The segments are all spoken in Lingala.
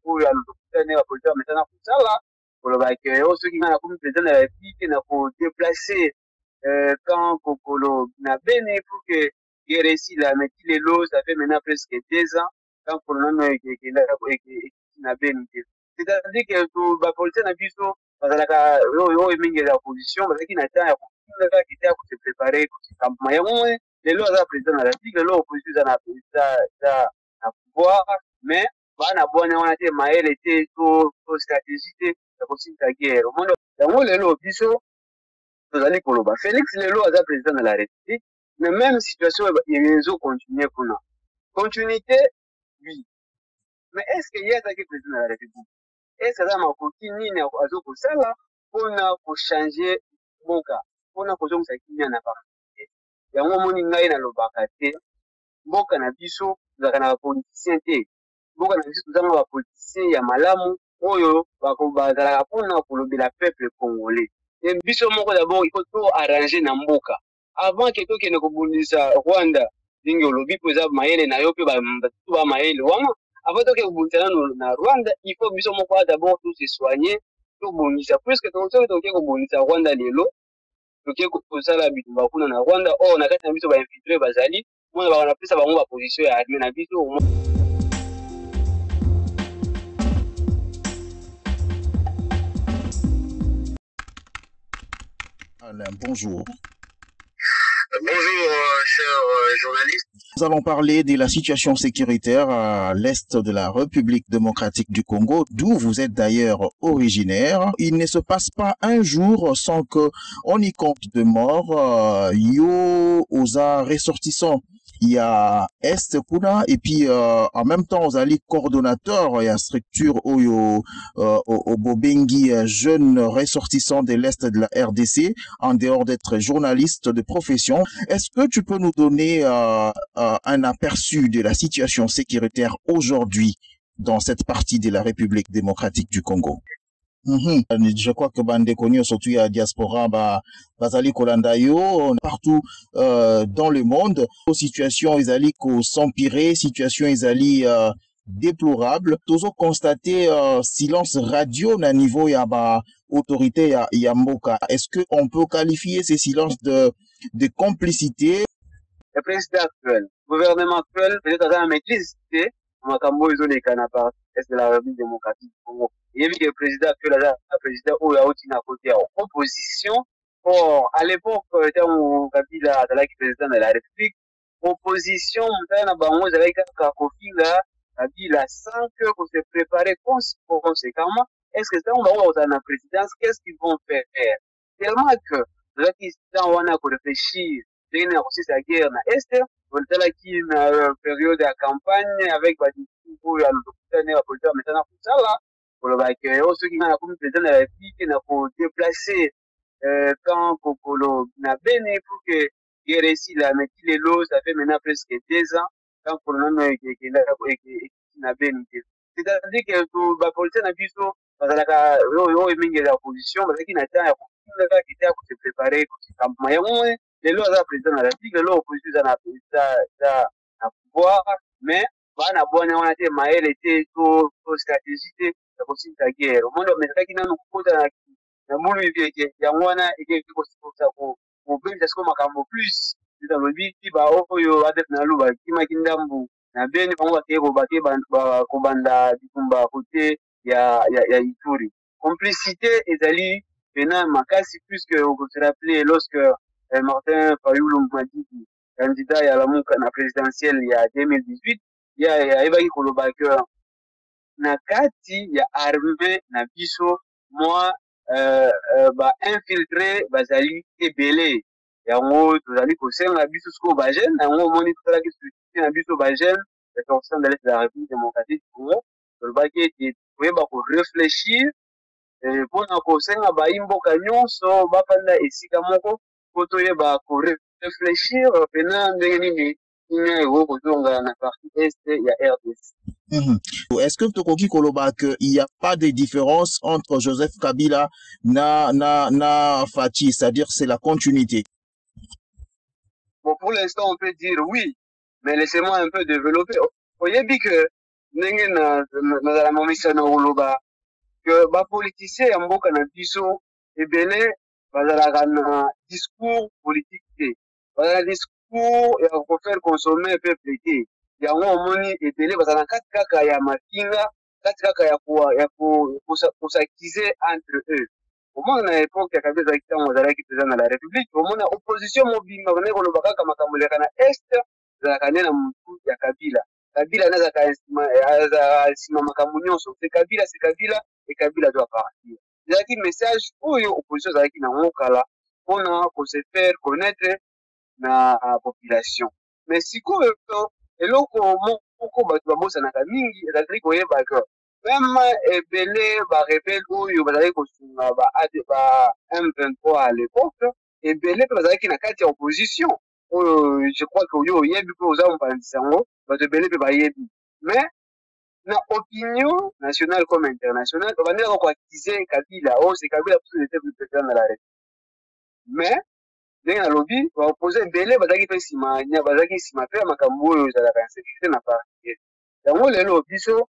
oyo alokota ne bapolitike bamesana kosala koloba ke soki ngai nakomi président de la république nakodeplace quand Kokolo na bene pour que guerre ici là mais qui les lots ça fait maintenant presque 2 ans quand Kokolo na bene c'est-à-dire que to ba politique na biso bazalaka oyo mingi ya opposition bazaki na temps ya kofinga kita ko se préparer ko se campagne yango les lots za président na la République les lots opposition za na pouvoir mais bana bwana wana te maele te to stratégie te ya kosinga guerre au monde yango les lots biso tozali koloba Félix lelo aza président de la République mais même situation ezo continuer kuna continuité oui mais est-ce que yeye azaki président de la République est-ce aza makoki nini azo kosala mpona kochanger mboka mpona kozongisa kimia na bapolitike yango moni ngai nalobaka te mboka na biso tozalaka na bapoliticien te mboka na biso tozanga bapoliticien ya malamu oyo bazalaka mpona kolobela peuple congolais biso moko d'abord il faut tout arranger na mboka avant que tokende kobundisa Rwanda ndenge olobi po eza mayele na yo mpe ba mayele wana avant tokende kobundisa na Rwanda il faut biso moko d'abord tout se soigner tobundisa puisque soki tokende kobundisa Rwanda lelo tokende kosala bitumba kuna na Rwanda na kati na biso bainfiltre bazali mona bakanapesa bango baposition ya armée na biso. Alain, bonjour. Bonjour, cher journaliste. Nous allons parler de la situation sécuritaire à l'est de la République démocratique du Congo, d'où vous êtes d'ailleurs originaire. Il ne se passe pas un jour sans que on y compte de morts. Aux ressortissants. Il y a Est Kuna et puis en même temps vous allez coordonnateur et à structure au Bobengi jeune ressortissant de l'Est de la RDC en dehors d'être journaliste de profession. Est-ce que tu peux nous donner un aperçu de la situation sécuritaire aujourd'hui dans cette partie de la République démocratique du Congo? Je crois que Bandekoni, surtout à diaspora, Bazali Kolandayo, partout dans le monde, situation Isali s'empirer, situation Isali déplorable. Toujours constaté silence radio à niveau yaba autorité ya Mboka. Est-ce que on peut qualifier ces silences de complicité? Le président actuel, le gouvernement actuel, peut-être dans la maîtrise, Makambo Izole Kanapa, est de la République démocratique du Congo. Il y a vu que le président actuel, le président Oyaouti n'a côté en opposition. Or, à l'époque, quand Kabila était président de la République, opposition, on a bango avec Kakofi là, Kabila sans que pour se préparer conséquemment. Est-ce que ça on va dans la présidence, qu'est-ce qu'ils vont faire? Tellement que là qui on a pour réfléchir, c'est aussi sa guerre na Est. On est qui une période de campagne avec pour la politique maintenant pour ça là pour le bac ceux qui ont comme président de la République n'a pour déplacer quand Kokolo na bene pour que guerre ici là mais qui les lots ça fait maintenant presque 2 ans quand pour nous na bene c'est-à-dire que tout la politique na biso bazalaka oyo mingi ya opposition bazaki na temps ya kofinga kita ko se préparer ko se campagne les lois za président na la République les lois opposition za na pouvoir mais bana bwana wana te maele te to stratégie te ya kosinga guerre au monde mais nanu kukuta na mulu hivi ya mwana ike kosa ko benja siko makambo plus dans le but ba oyo adef na luba kima kindambu na beni bango bake ko banda bitumba côté ya Ituri complicité ezali pena makasi puisque on peut se rappeler lorsque Martin Fayulu Madidi candidat ya la muka na présidentielle il y a 2018 il y a ebaki koloba que na kati ya armée na biso moi ba infiltré bazali ebele yango tozali kosenga biso siko ba jeune yango moni tozala ki structure na biso ba jeune ressortissants de l'Est de la République démocratique du Congo tolobaki ete koyeba ko réfléchir mpona kosenga baimboka nyonso bafanda esika moko po toyeba ko réfléchir pena ndenge nini ina eko kozonga na partie est ya RDC. Est-ce que Tokoki Koloba qu'il n'y a pas de différence entre Joseph Kabila na Fachi, c'est-à-dire c'est la continuité? Bon, pour l'instant, on peut dire oui, mais laissez-moi un peu développer. Vous voyez bien que ndenge nazala momisano koloba que bapoliticien ya mboka na biso ebele bazalaka na discours politique te, bazala discours ya kofaire consommer peuple te. Yango omoni ebele bazala na kati kaka ya makinga, kati kaka ya kosakize entre eux. Omona na époque ya Kabila ezalaki ntango azalaki président na la république, omona opposition mobimba bane koloba kaka makambo eleka na est ezalaka nde na motu ya Kabila. Kabila nde azalaka nsima makambo nyonso, c'est Kabila et Kabila doit partir. Ezalaki message oyo opposition ezalaki nango kala mpona kose faire connaître na population. Mais sikoyo eloko moko bato babosanaka mingi ezalaki koyeba ke même ebele barebele oyo bazalaki kosunga ba M23 à l'époque, ebele mpe bazalaki na kati ya opposition oyo je crois que oyo oyebi mpe oza mopanzi yango bato ebele mpe bayebi. Mais na opinion nationale comme internationale babandaka koakize Kabila, oh c'est Kabila parce qu'il était plus président de la République. Mais ndenge nalobi baopposé ebele bazalaki mpe nsima bazalaki nsima mpe ya makambo oyo ezalaka insécurité na parti. Yango lelo biso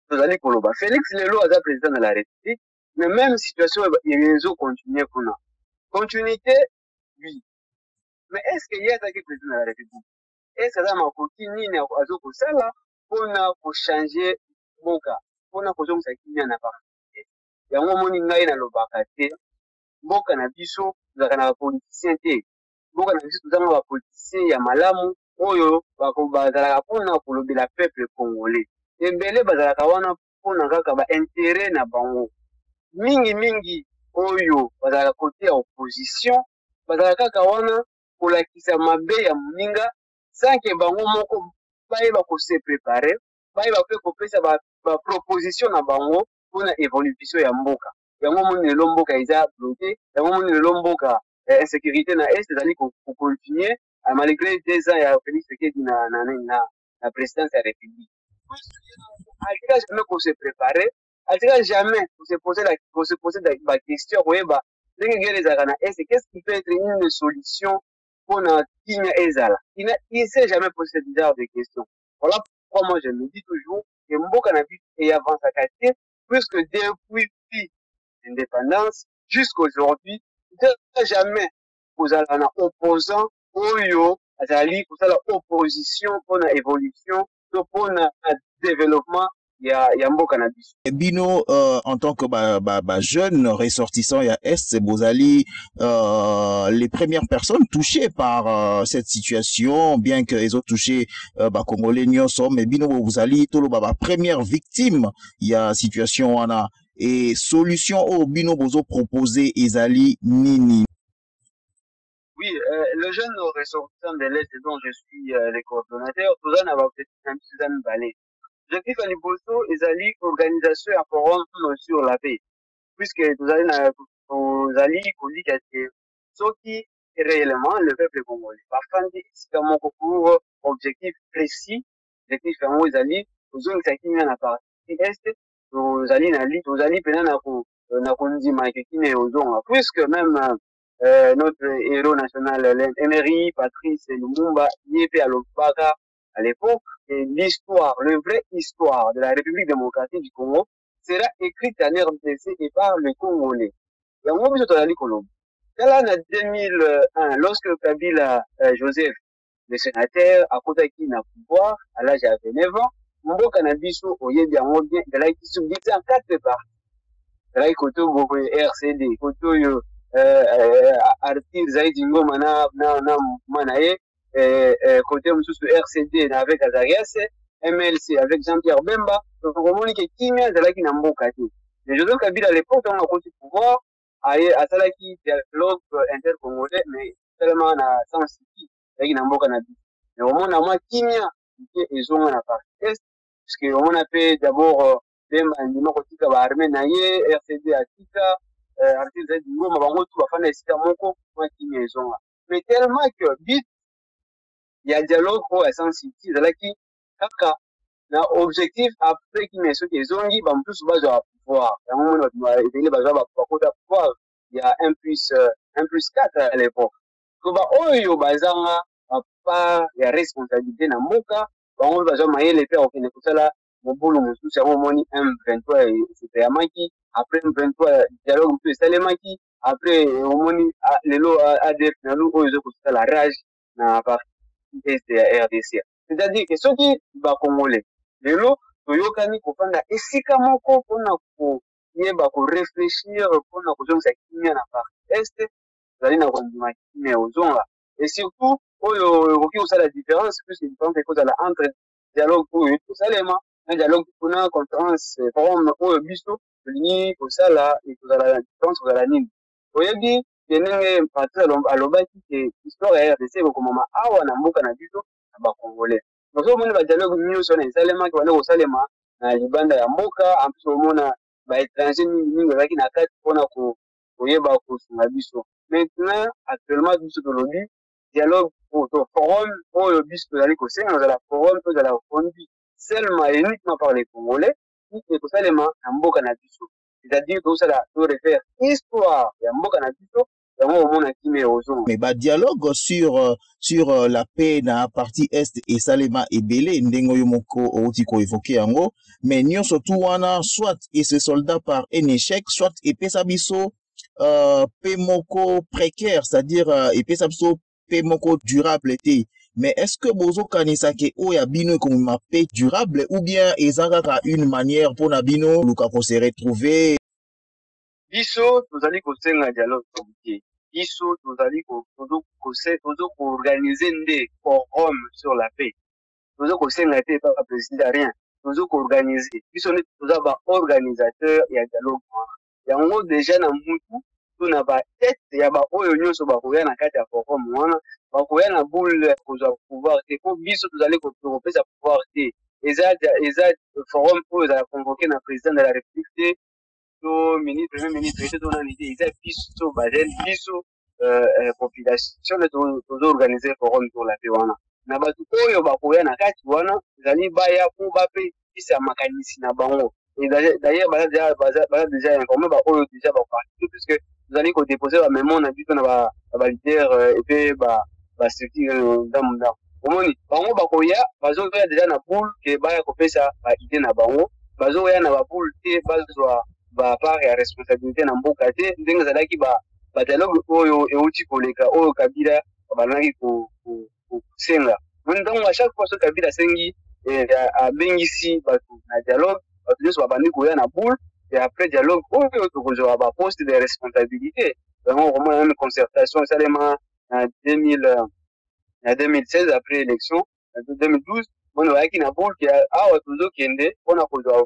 tozali koloba Félix lelo aza président de la République, mais même situation ezocontinue kuna. Continuité, oui. Mais est-ce que ye azalaki président de la République? Est-ce que aza makoki nini azokosala mpona kochange mboka, mpona kozongisa kimia na parti? Yango omoni ngai nalobaka te mboka na biso tozalaka na bapoliticien te, mboka na biso tozanga bapoliticien ya malamu oyo bazalaka mpona kolobela peuple congolais. Ebele bazalaka wana mpona kaka baintérêt na bango mingi oyo bazalaka kote ya opposition, bazalaka kaka wana kolakisa mabe ya moninga sanke bango moko bayeba kose prepare, bayeba mpe kopesa baproposition na bango mpona évolution ya mboka. Yango moni lelo mboka eza bloqué, yango moni lelo mboka insécurité na est ezali kocontinue malgré 2 ans ya Félix Tshisekedi na présidence ya République. Atika jamais kose préparer, atika jamais kose poser la question koyeba ndenge ngeli ezalaka na est, qu'est-ce qui peut être une solution mpona kimia ezala. Il ne s'est jamais posé ce genre de questions. Voilà pourquoi moi je me dis toujours que mboka na biso eavancaka te, puisque depuis l'indépendance jusqu'à aujourd'hui, jamais kozala na opposant oyo azali kosala opposition mpona évolution to mpona développement ya mboka na biso. Bino en tant que jeune ressortissant ya Est, Bozali les premières personnes touchées par cette situation, bien que les autres touchés Congolais nyonso, mais Bino Bozali tolo première victime ya situation wana et solution au Bino Bozo proposé ezali nini? Oui, le jeune ressortissant de l'Est dont je suis le coordonnateur, Tozana va peut-être un petit balai. L'objectif à Liboso ezali organisation ya forum sur la paix, puisque tozali kolika te soki réellement le peuple congolais bafandi esika moko pour objectif précis. Objectif yango ezali kozongisa kimia na parti est, tozali pena na kondima ke kimia ozonga, puisque même notre héros national Emery Patrice Lumumba ye pe alobaka à l'époque, l'histoire, le vrai histoire de la République démocratique du Congo sera écrite en RDC et par les Congolais. Et on va dire là, en 2001, lorsque Kabila Joseph, le sénateur, a contacté le pouvoir à l'âge de 29 ans, Mboka Nabiso, au Yébi en bien, il a été subdivisé en 4 parties. Il a été RCD, Koto Artir Zaidingo Manae, côté RCD avec Azarias, MLC avec Jean-Pierre Bemba, donc on dit que Kimia Zalaki na mboka te. Mais Joseph Kabila à l'époque, on a continué pouvoir à Salaki dialogue intercongolais, mais tellement na sans city, Zalaki na mboka na bi. Mais au moins, moi, Kimia, ils ont la partie est, puisque on a fait d'abord Bemba, Ndima Kotika, Armée Naye, RCD Atika, Artir Zaidingo, Mabango, tout, afin d'essayer Moko, moi, Kimia, ils ont là. Mais tellement que, vite, il y a dialogue pour Essence City, c'est-à-dire kaka na objectif après qui met ceux qui ont dit bam tous bazo pouvoir. À un moment donné, il va avoir pouvoir. Il y a 1+4 à l'époque. Koba oyo bazanga pas ya responsabilité na mboka, bango bazo maye les pères okene kusala mobulu mosusu yango omoni M23 esepeyamaki après M23 dialogue mosusu esalemaki après omoni lelo ADF nalu oyo ezokosala rage na parti est ya RDC. C'est-à-dire que soki bakongole lelo toyokani kofanda esika moko mpona koyeba korefléchir mpona kozongisa kimia na parti est ezali na kondima kimia ozonga et surtout oyo ekoki kosala différence puisque différence ekozala entre dialogue oyo tosalema na dialogue mpona conférence forum oyo biso tolingi kosala ekozala différence kozala nini oyebi ndenge Patrice alobaki ke histoire ya RDC ekokomama awa na mboka na biso na bakongolais ozomona badialogue nyonso wana esalemaki banda kosalema na libanda ya mboka en plus omona baétranger mingi bazalaki na kati mpona koyeba kosunga biso maintenant actuellement biso tolobi dialogue forum oyo biso tozali kosenga ozala forum tozala conduit seulement et uniquement par les congolais ekosalema na mboka na biso c'est-à-dire tozosala torefaire histoire ya mboka na biso yango omona kimia ozonga mais dialogue sur la paix na partie est et salema ebele ndenge oyo moko outi koévoke yango mais nyonso tu wana soit et ce soldat par un échec soit epesa biso paix moko précaire c'est-à-dire epesa biso paix moko durable te mais est-ce que bozokanisa ke oyo bino ekomema paix durable ou bien eza kaka une manière mpona bino luka ko se retrouver biso tozali kosenga dialogue te biso tozali koorganize nde forum sur la paix tozo kosenga te pa président rien tozo koorganize biso nde toza baorganisateur ya dialogue wana yango deja na mutu tuna batete ya baoyo nyonso bakoya na kati ya forum wana bakoya na boule kozwa pouvoir te po biso tozali kopesa pouvoir te eza forum oyo ezala convoqué na président de la république te to ministre premier ministre ete tonani te eza biso bajeune biso population nde tozoorganize forum sur la paix wana na bato oyo bakoya na kati wana ezali baya po bapesa makanisi na bango d'ailleurs baza déjà informé baoyo déjà baparticipe puisque tozali kodépose bamemo na biso na balider epe bastructure ndambo ndambo omoni bango bakoya bazoya déjà na boule ke baya kopesa baide na bango bazoya na baboule te bazwa bapart ya responsabilité na mboka te ndenge ezalaki badialogue oyo euti koleka oyo kabila balandaki kosenga ntango à chaque fois so kabila asengi abengisi bato na dialogue bato nyonso babandi koya na boule et après dialogue oyo tokozwa baposte de responsabilité vraiment komona même concertation esalema na 2016 après élection na 2012 bona bayaki na boule ke awa tozokende mpona kozwa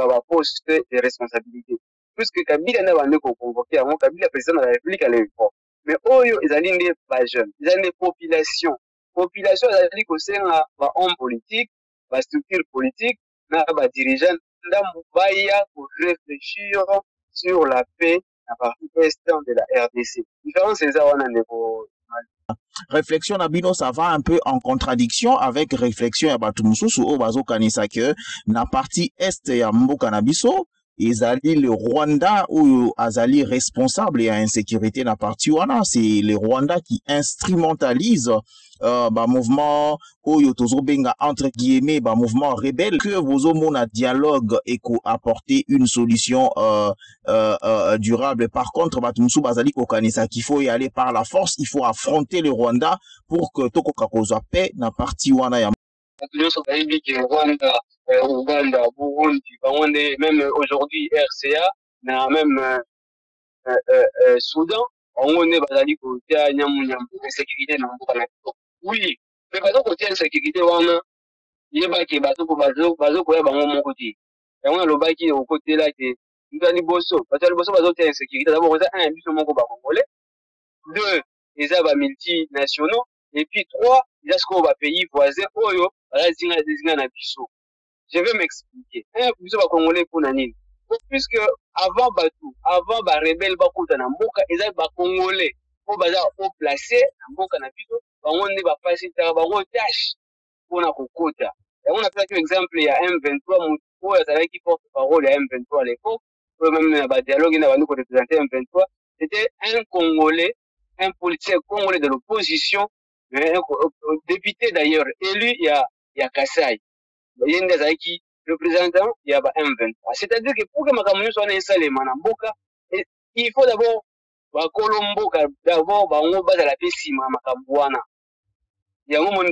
baposte de responsabilité puisque kabila nde bandi koconvoke yango kabila président de la république à l'époque mais oyo ezali nde bajeune ezali nde population ezali kosenga bahomme politique bastructure politique na badirigeant ndambo baya korefléchir sur la paix na partie est de la RDC différence eza wana ndeko réflexion na bino ça va un peu en contradiction avec réflexion ya bato mosusu oyo bazokanisa ke na partie est ya mboka na biso ezali le Rwanda oyo azali responsable ya insécurité na partie wana c'est le Rwanda qui instrumentalise mouvement oyo tozobenga entre guillemets mouvement rebelle que bozomona dialogue et apporter une solution durable. Par contre bato musu bazali kokanisa qu'il faut y aller par la force, il faut affronter le Rwanda pour que tokoka kozwa paix na partie wana ya Rwanda, Ouganda, Burundi, même aujourd'hui RCA, même Soudan, on est basé côté insécurité dans le oui, mais pas côté insécurité wana, il y a pas qui bateau quoi bango mon côté. Et on a le baki au côté là que nous allons bosso, parce que le bosso bateau insécurité d'abord on a un but mon combat congolais. Deux, les abats multinationaux et puis trois, il y a ce qu'on va payer voisin oyo, là désigner na biso. Je vais m'expliquer. Un biso ba congolais pour nani. Puisque avant Batou, avant ba rebelle bakuta na mboka, ezali ba congolais po baza au placé na mboka na biso, bango ne ba passer ta bango tâche pona kokota. Et on a pris exemple il y a M23 mutu azali qui porte parole ya M23 à l'époque, même na ba dialogue na bandu ko représenter M23, c'était un congolais, un politicien congolais de l'opposition, un député d'ailleurs élu il y a Kassai. Yende azali qui représentant il y a M23. C'est-à-dire que pour que Makamunyo soit installé Manamboka, il faut d'abord Colomboka, d'abord on va la paix si Makambouana. Il y a un moment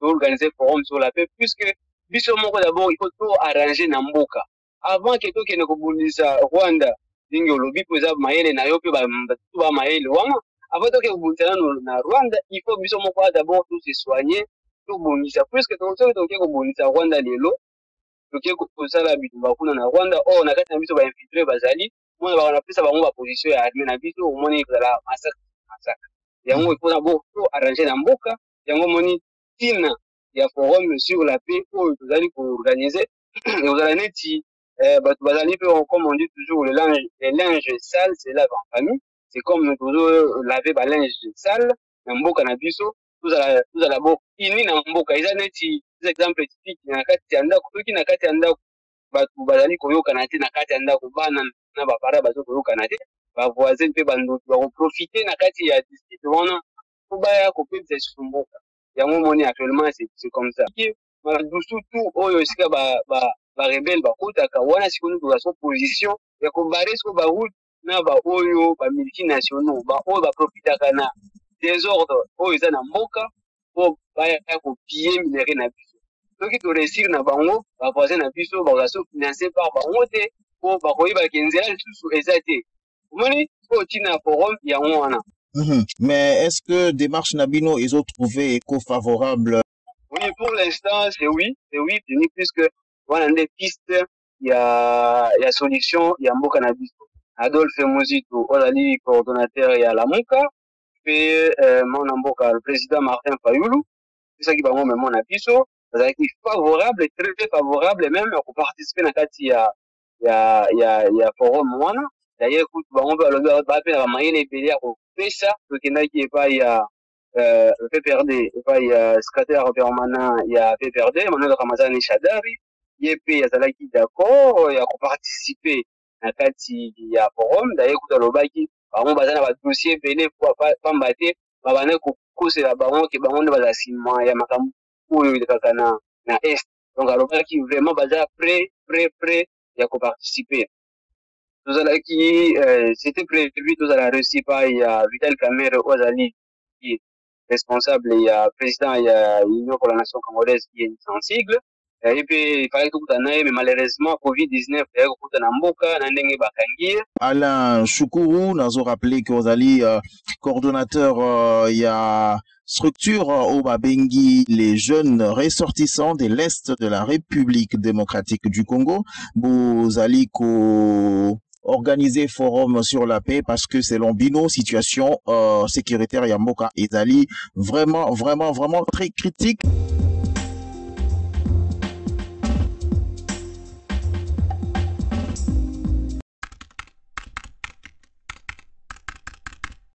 d'organiser forum sur la paix, puisque Bissomoko d'abord il faut tout arranger Namboka. Avant que tout ne kobundisa Rwanda, dingo lobi poza maele na yope ba maele wana. Avant que kobundisa na Rwanda, il faut Bissomoko d'abord tout se soigner, tout bundisa, puisque tout ça tout kobundisa Rwanda lelo. Toke kozala bitu bakuna na Rwanda na kati na biso ba infiltré bazali mona ba na pesa bango ba position ya armée na biso omoni kozala massacre yango il faut d'abord tout arranger na mboka yango moni tina ya forum sur la paix oyo tozali ko organiser et ozala neti batu bazali pe comme on dit toujours le linge sale c'est lave en famille, c'est comme toujours laver ba linge sale na mboka na biso tozala bo ini na mboka eza neti exemple typique na kati ya ndako soki na kati ya ndako batu bazali koyokana te na kati ya ndako bana na bapara bazo koyokana te bavoisin mpe bandoki bakoprofite na kati ya district wana po baya kopemisa lisusu mboka yango moni actuellement c'est comme ça dusu tu oyo esika barebele bakotaka wana sikoni toza position ya kobare siko baroute na baoyo bamultinationaux baoyo baprofitaka na désordre oyo eza na mboka po baya kopie minere na biso soki toresir na bango bavoisin na biso bakoza financé par bango te po bakoyebaka nzela lisusu eza te omoni po otina forum yango wana. Mais est-ce que démarche Nabino ils ont trouvé éco-favorable? Oui, pour l'instant c'est oui, puisque voilà des pistes il y a solution il y a mboka na biso. Adolphe Muzito ozali coordonnateur ya Lamuka pe mona mboka le président Martin Fayulu c'est ça qui va moi mon biso bazaki favorable très favorable même pour participer na kati ya forum wana d'ailleurs écoute bango ba pe na mayele pele ko pesa tokendaki epai ya le PPRD epai ya secrétaire permanent ya PPRD Manuel Ramazani Shadari yepe yazalaki d'accord ya ko participer na kati ya forum d'ailleurs écoute alobaki bango bazana ba dossier pele pour pamba te babane kokosela bango ke bango nde bazasima ya makambo oyo kaka na est donc alobaki vraiment baza prêt ya koparticiper tozalaki c'était prévu tozala reçu par ya Vital Kamerhe ozali qui est responsable ya président ya Union pour la Nation Congolaise qui est sans sigle et puis il fallait tokutana naye mais malheureusement Covid-19 ekokutana mboka na ndenge bakangi. Alain Choukuru nazo rappelé que ozali coordonnateur ya structure au Babengi les jeunes ressortissants de l'Est de la République démocratique du Congo bozali ko organiser forum sur la paix parce que selon Bino situation sécuritaire ya mboka ezali vraiment très critique.